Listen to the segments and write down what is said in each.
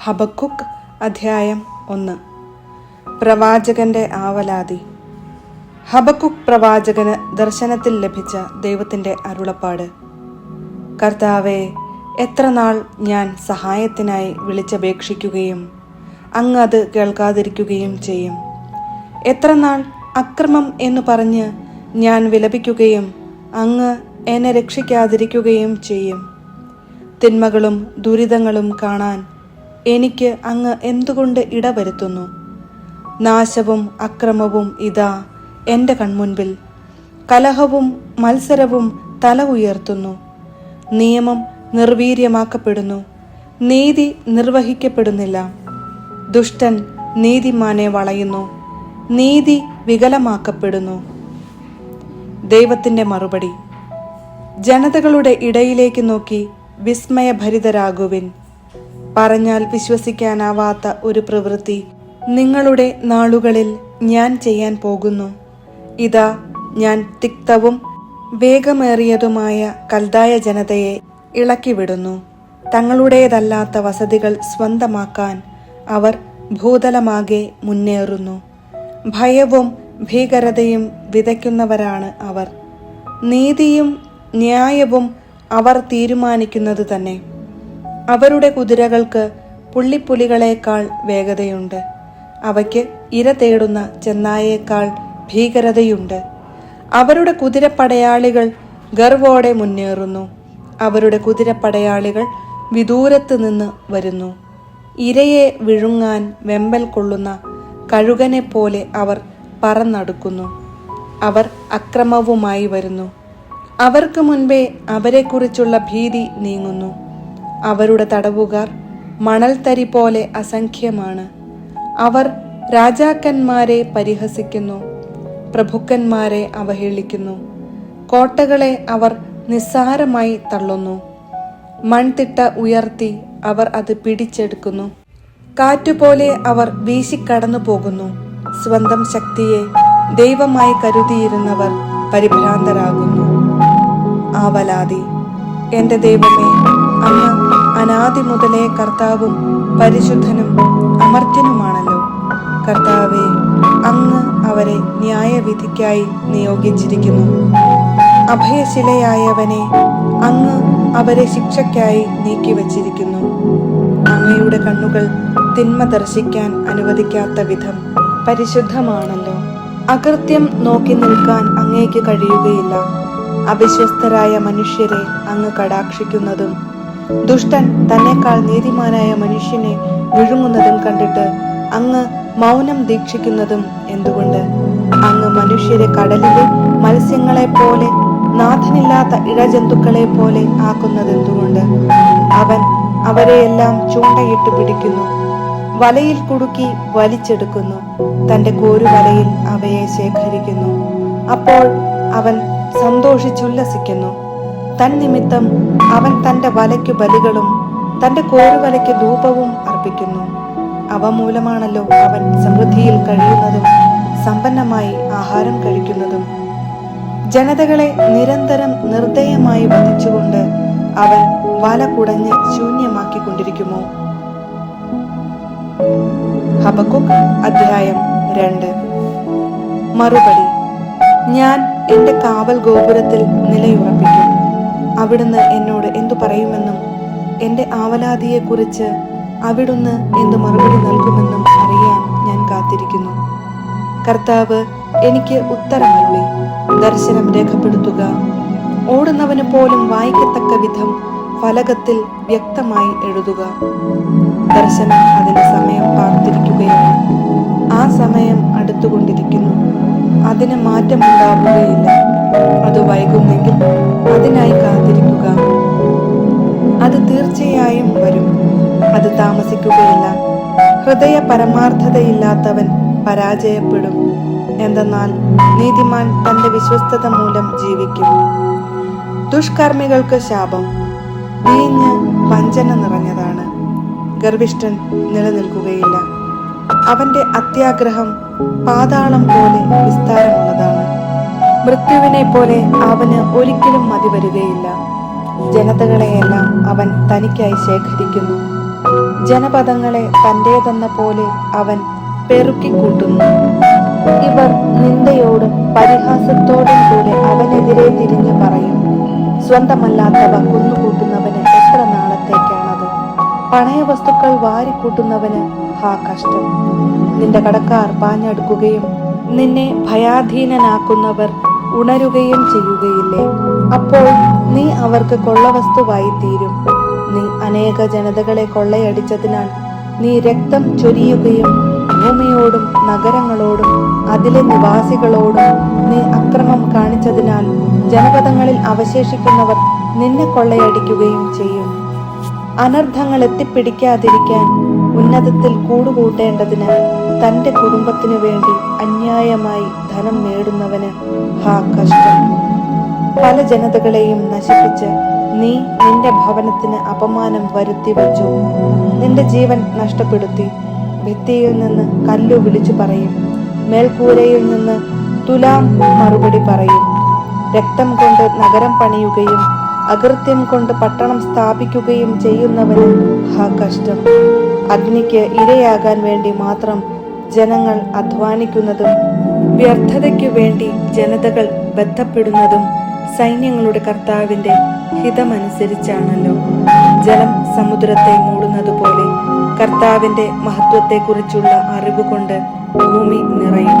ഹബക്കുക്ക് അധ്യായം 1. പ്രവാചകന്റെ ആവലാതി. ഹബക്കുക്ക് പ്രവാചകന് ദർശനത്തിൽ ലഭിച്ച ദൈവത്തിന്റെ അരുളപ്പാട്. കർത്താവേ, എത്ര നാൾ ഞാൻ സഹായത്തിനായി വിളിച്ചപേക്ഷിക്കുകയും അങ്ങ് അത് കേൾക്കാതിരിക്കുകയും ചെയ്യും? എത്ര നാൾ അക്രമം എന്നു പറഞ്ഞ് ഞാൻ വിലപിക്കുകയും അങ്ങ് എന്നെ രക്ഷിക്കാതിരിക്കുകയും ചെയ്യും? തിന്മകളും ദുരിതങ്ങളും കാണാൻ എനിക്ക് അങ്ങ് എന്തുകൊണ്ട് ഇടവരുത്തുന്നു? നാശവും അക്രമവും ഇതാ എൻ്റെ കൺമുൻപിൽ. കലഹവും മത്സരവും തല ഉയർത്തുന്നു. നിയമം നിർവീര്യമാക്കപ്പെടുന്നു, നീതി നിർവഹിക്കപ്പെടുന്നില്ല. ദുഷ്ടൻ നീതിമാനെ വളയുന്നു, നീതി വികലമാക്കപ്പെടുന്നു. ദൈവത്തിൻ്റെ മറുപടി. ജനതകളുടെ ഇടയിലേക്ക് നോക്കി വിസ്മയഭരിതരാകുവിൻ. പറഞ്ഞാൽ വിശ്വസിക്കാനാവാത്ത ഒരു പ്രവൃത്തി നിങ്ങളുടെ നാളുകളിൽ ഞാൻ ചെയ്യാൻ പോകുന്നു. ഇതാ, ഞാൻ തിക്തവും വേഗമേറിയതുമായ കൽദായ ജനതയെ ഇളക്കിവിടുന്നു. തങ്ങളുടേതല്ലാത്ത വസതികൾ സ്വന്തമാക്കാൻ അവർ ഭൂതലമാകെ മുന്നേറുന്നു. ഭയവും ഭീകരതയും വിതയ്ക്കുന്നവരാണ് അവർ. നീതിയും ന്യായവും അവർ തീരുമാനിക്കുന്നത് തന്നെ. അവരുടെ കുതിരകൾക്ക് പുള്ളിപ്പുലികളേക്കാൾ വേഗതയുണ്ട്. അവയ്ക്ക് ഇര തേടുന്ന ചെന്നായേക്കാൾ ഭീകരതയുണ്ട്. അവരുടെ കുതിരപ്പടയാളികൾ ഗർവോടെ മുന്നേറുന്നു. അവരുടെ കുതിരപ്പടയാളികൾ വിദൂരത്ത് നിന്ന് വരുന്നു. ഇരയെ വിഴുങ്ങാൻ വെമ്പൽ കൊള്ളുന്ന കഴുകനെ പോലെ അവർ പറന്നടുക്കുന്നു. അവർ അക്രമവുമായി വരുന്നു. അവർക്ക് മുൻപേ അവരെക്കുറിച്ചുള്ള ഭീതി നീങ്ങുന്നു. അവരുടെ തടവുകാർ മണൽത്തരി പോലെ അസംഖ്യമാണ്. അവർ രാജാക്കന്മാരെ പരിഹസിക്കുന്നു, പ്രഭുക്കന്മാരെ അവഹേളിക്കുന്നു. കോട്ടകളെ അവർ നിസ്സാരമായി തള്ളുന്നു. മൺതിട്ട ഉയർത്തി അവർ അത് പിടിച്ചെടുക്കുന്നു. കാറ്റുപോലെ അവർ വീശിക്കടന്നു പോകുന്നു. സ്വന്തം ശക്തിയെ ദൈവമായി കരുതിയിരുന്നവർ പരിഭ്രാന്തരാകുന്നു. ആവലാതി. എൻ്റെ ദൈവമേ, അങ്ങ് അനാദി മുതലേ കർത്താവും പരിശുദ്ധനും അമർത്യനുമാണല്ലോ. കർത്താവേ, അങ്ങ് അവരെ ന്യായവിധിക്കായി നിയോഗിച്ചിരിക്കുന്നു. അഭയശിലയായവനെ, അങ്ങ് അവരെ ശിക്ഷയ്ക്കായി നീക്കിവച്ചിരിക്കുന്നു. അങ്ങയുടെ കണ്ണുകൾ തിന്മ ദർശിക്കാൻ അനുവദിക്കാത്ത വിധം പരിശുദ്ധമാണല്ലോ. അകൃത്യം നോക്കി നിൽക്കാൻ അങ്ങേക്ക് കഴിയുകയില്ല. അവിശ്വസ്തരായ മനുഷ്യരെ അങ്ങ് കടാക്ഷിക്കുന്നതും ദുഷ്ടൻ തന്നെക്കാൾ നീതിമാനായ മനുഷ്യനെ വിഴുങ്ങുന്നതും കണ്ടിട്ട് അങ്ങ് മൗനം ദീക്ഷിക്കുന്നതും എന്തുകൊണ്ട്? അങ്ങ് മനുഷ്യരെ കടലിലെ മത്സ്യങ്ങളെ പോലെ, നാഥനില്ലാത്ത ഇഴജന്തുക്കളെ പോലെ ആക്കുന്നതെന്തുകൊണ്ട്? അവൻ അവരെയെല്ലാം ചൂണ്ടയിട്ട് പിടിക്കുന്നു, വലയിൽ കുടുക്കി വലിച്ചെടുക്കുന്നു, തന്റെ കോരുവലയിൽ അവയെ ശേഖരിക്കുന്നു. അപ്പോൾ അവൻ സന്തോഷിച്ചുല്ലസിക്കുന്നു. തന്നിമിത്തം അവൻ തന്റെ വലയ്ക്കു ബലികളും തന്റെ കോരുവലയ്ക്ക് ധൂപവും അർപ്പിക്കുന്നു. അവ മൂലമാണല്ലോ അവൻ സമൃദ്ധിയിൽ കഴിയുന്നതും സമ്പന്നമായി ആഹാരം കഴിക്കുന്നതും. ജനതകളെ നിരന്തരം നിർദ്ദയമായി വധിച്ചുകൊണ്ട് അവൻ വല കുടഞ്ഞ് ശൂന്യമാക്കിക്കൊണ്ടിരിക്കുമോ? ഹബക്കുക്ക് അധ്യായം 2. മറുപടി. ഞാൻ എൻ്റെ കാവൽ ഗോപുരത്തിൽ നിലയുറപ്പിക്കും. അവിടുന്ന് എന്നോട് എന്തു പറയുമെന്നും എൻ്റെ ആവലാതിയെക്കുറിച്ച് അവിടുന്ന് എന്തു മറുപടി നൽകുമെന്നും അറിയാൻ ഞാൻ കാത്തിരിക്കുന്നു. കർത്താവ് എനിക്ക് ഉത്തരമരുളി. ദർശനം രേഖപ്പെടുത്തുക. ഓടുന്നവന് പോലും വായിക്കത്തക്ക വിധം ഫലകത്തിൽ വ്യക്തമായി എഴുതുക. ദർശനം അതിന്റെ സമയം പാർത്തിരിക്കുകയാണ്. ആ സമയം അടുത്തുകൊണ്ടിരിക്കുന്നു. അതിന് മാറ്റമുണ്ടാവുകയില്ല. അത് വൈകുന്നെങ്കിൽ അതിനായി കാത്തിരിക്കുക. അത് തീർച്ചയായും വരും. അത് താമസിക്കുകയില്ല. ഹൃദയ പരമാർത്ഥതയില്ലാത്തവൻ പരാജയപ്പെടും. എന്തെന്നാൽ നീതിമാൻ തന്റെ വിശ്വസ്തത മൂലം ജീവിക്കും. ദുഷ്കർമ്മികൾക്ക് ശാപം. വീഞ്ഞ് വഞ്ചന നിറഞ്ഞതാണ്. ഗർവിഷ്ഠൻ നിലനിൽക്കുകയില്ല. അവന്റെ അത്യാഗ്രഹം പാതാളം പോലെ വിസ്താരമുള്ളതാണ്. മൃത്യുവിനെ പോലെ അവന് ഒരിക്കലും മതി വരികയില്ല. ജനതകളെയെല്ലാം അവൻ തനിക്കായി ശേഖരിക്കുന്നു. ജനപദങ്ങളെ തന്റേതെന്ന പോലെ അവൻ പെറുക്കിക്കൂട്ടുന്നു. ഇവർ നിന്ദയോടും പരിഹാസത്തോടും കൂടെ അവനെതിരെ തിരിഞ്ഞു പറയും. സ്വന്തമല്ലാത്തവ കുന്നുകൂട്ടുന്നവന് എത്ര നാളത്തേക്കാണത്? പണയവസ്തുക്കൾ വാരിക്കൂട്ടുന്നവന് ഹാ കഷ്ടം. നിന്റെ കടക്കാർ പാഞ്ഞടുക്കുകയും നിന്നെ ഭയാധീനനാക്കുന്നവർ ഉണരുകയും ചെയ്യുകയില്ലേ? അപ്പോൾ നീ അവർക്ക് കൊള്ളവസ്തുവായി തീരും. നീ അനേക ജനതകളെ കൊള്ളയടിച്ചതിനാൽ നീ രക്തം ചൊരിയുകയും ഭൂമിയോടും നഗരങ്ങളോടും അതിലെ നിവാസികളോടും നീ അക്രമം കാണിച്ചതിനാൽ ജനപദങ്ങളിൽ അവശേഷിക്കുന്നവർ നിന്നെ കൊള്ളയടിക്കുകയും ചെയ്യും. അനർത്ഥങ്ങൾ എത്തിപ്പിടിക്കാതിരിക്കാൻ ഉന്നതത്തിൽ കൂടുകൂട്ടേണ്ടതിന് തന്റെ കുടുംബത്തിനു വേണ്ടി അന്യായമായി ധനം നേടുന്നവന് ഹാ കഷ്ടം. പല ജനതകളെയും നശിപ്പിച്ച് നീ നിന്റെ ഭവനത്തിന് അപമാനം വരുത്തി വച്ചു. നിന്റെ ജീവൻ നഷ്ടപ്പെടുത്തി. ഭിത്തിയിൽ നിന്ന് കല്ലു വിളിച്ചു പറയും, മേൽക്കൂരയിൽ നിന്ന് തുലാം മറുപടി പറയും. രക്തം കൊണ്ട് നഗരം പണിയുകയും അകൃത്യം കൊണ്ട് പട്ടണം സ്ഥാപിക്കുകയും ചെയ്യുന്നവന് ഹാ കഷ്ടം. അഗ്നിക്ക് ഇരയാകാൻ വേണ്ടി മാത്രം ജനങ്ങൾ അധ്വാനിക്കുന്നതും വ്യർത്ഥതയ്ക്കു വേണ്ടി ജനതകൾ ബന്ധപ്പെടുന്നതും സൈന്യങ്ങളുടെ കർത്താവിന്റെ ഹിതമനുസരിച്ചാണല്ലോ. ജലം സമുദ്രത്തെ മൂടുന്നതുപോലെ കർത്താവിന്റെ മഹത്വത്തെക്കുറിച്ചുള്ള അറിവ് കൊണ്ട് ഭൂമി നിറയും.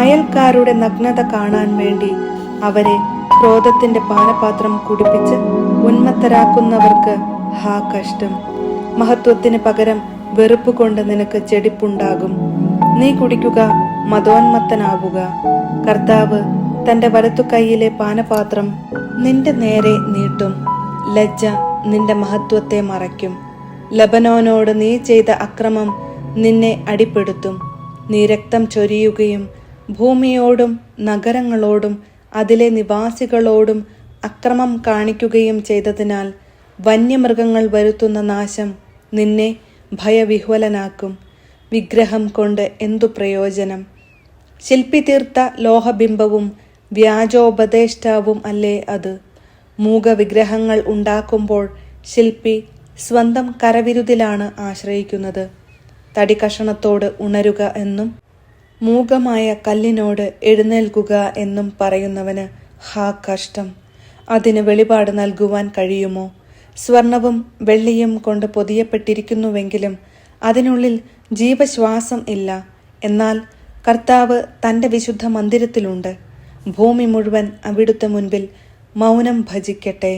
അയൽക്കാരുടെ നഗ്നത കാണാൻ വേണ്ടി അവരെ ക്രോധത്തിന്റെ പാനപാത്രം കുടിപ്പിച്ച് ഉന്മത്തരാക്കുന്നവർക്ക് ഹാ കഷ്ടം. മഹത്വത്തിന് പകരം വെറുപ്പ് കൊണ്ട് നിനക്ക് ചെടിപ്പുണ്ടാകും. നീ കുടിക്കുക, മതോന്മത്തനാവുക. കർത്താവ് തന്റെ വലത്തു കൈയിലെ പാനപാത്രം നിന്റെ നേരെ നീട്ടും. ലജ്ജ നിന്റെ മഹത്വത്തെ മറയ്ക്കും. ലബനോനോട് നീ ചെയ്ത അക്രമം നിന്നെ അടിപ്പെടുത്തും. നീ രക്തം ചൊരിയുകയും ഭൂമിയോടും നഗരങ്ങളോടും അതിലെ നിവാസികളോടും അക്രമം കാണിക്കുകയും ചെയ്തതിനാൽ വന്യമൃഗങ്ങൾ വരുത്തുന്ന നാശം നിന്നെ ഭയവിഹ്വലനാക്കും. വിഗ്രഹം കൊണ്ട് എന്തു പ്രയോജനം? ശില്പി തീർത്ത ലോഹബിംബവും വ്യാജോപദേഷ്ടാവും അല്ലേ അത്? മൂകവിഗ്രഹങ്ങൾ ഉണ്ടാക്കുമ്പോൾ ശില്പി സ്വന്തം കരവിരുതിലാണ് ആശ്രയിക്കുന്നത്. തടികഷണത്തോട് ഉണരുക എന്നും മൂകമായ കല്ലിനോട് എഴുന്നേൽക്കുക എന്നും പറയുന്നവന് ഹാ കഷ്ടം. അതിന് വെളിപാട് നൽകുവാൻ കഴിയുമോ? സ്വർണവും വെള്ളിയും കൊണ്ട് പൊതിയപ്പെട്ടിരിക്കുന്നുവെങ്കിലും അതിനുള്ളിൽ ജീവശ്വാസം ഇല്ല. എന്നാൽ കർത്താവ് തന്റെ വിശുദ്ധ മന്ദിരത്തിലുണ്ട്. ഭൂമി മുഴുവൻ അവിടുത്തെ മുൻപിൽ മൗനം ഭജിക്കട്ടെ.